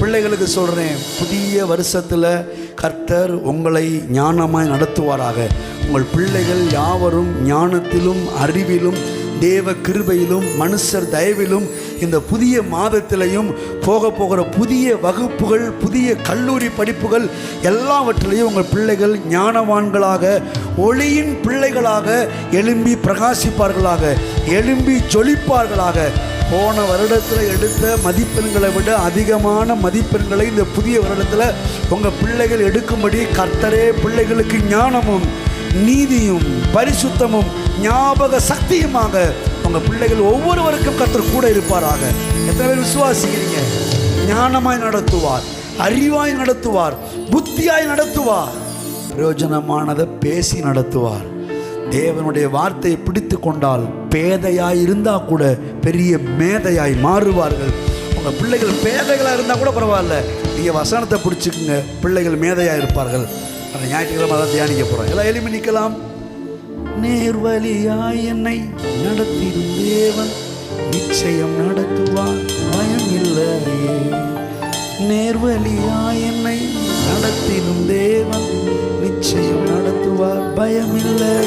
பிள்ளைகளுக்கு சொல்கிறேன், புதிய வருஷத்தில் கர்த்தர் உங்களை ஞானமாய் நடத்துவாராக. உங்கள் பிள்ளைகள் யாவரும் ஞானத்திலும் அறிவிலும் தேவ கிருபையிலும் மனுஷர் தயவிலும் இந்த புதிய மாதத்திலையும் போகிற புதிய வகுப்புகள், புதிய கல்லூரி படிப்புகள் எல்லாவற்றிலையும் உங்கள் பிள்ளைகள் ஞானவான்களாக, ஒளியின் பிள்ளைகளாக எழும்பி பிரகாசிப்பார்களாக, எழும்பி ஜொலிப்பார்களாக. போன வருடத்தில் எடுத்த மதிப்பெண்களை விட அதிகமான மதிப்பெண்களை இந்த புதிய வருடத்தில் உங்கள் பிள்ளைகள் எடுக்கும்படி கர்த்தரே பிள்ளைகளுக்கு ஞானமும் நீதியும் பரிசுத்தமும் ஞாபக சக்தியுமாக உங்கள் பிள்ளைகள் ஒவ்வொருவருக்கும் கர்த்தர் கூட இருப்பாராக. எத்தனை பேர் விசுவாசிக்கிறீங்க? ஞானமாய் நடத்துவார், அறிவாய் நடத்துவார், புத்தியாய் நடத்துவார், பிரயோஜனமானதை பேசி நடத்துவார். தேவனுடைய வார்த்தையை பிடித்து கொண்டால் பேதையாய் இருந்தால் கூட பெரிய மேதையாய் மாறுவார்கள். உங்கள் பிள்ளைகள் பேதைகளாக இருந்தால் கூட பரவாயில்ல, நீங்கள் வசனத்தை பிடிச்சிக்குங்க, பிள்ளைகள் மேதையாக இருப்பார்கள். அந்த ஞாயிற்றுக்கிழமை அதை தியானிக்க போகிறோம். எல்லாம் எளிமை நிற்கலாம். நேர்வழியாய் என்னை நடத்திடும் தேவன் நிச்சயம் நடத்துவார், பயம் இல்லையே. நேர்வழியாய் என்னை நடத்திடும் தேவன் நிச்சயம் நடத்துவார், பயம் இல்லை.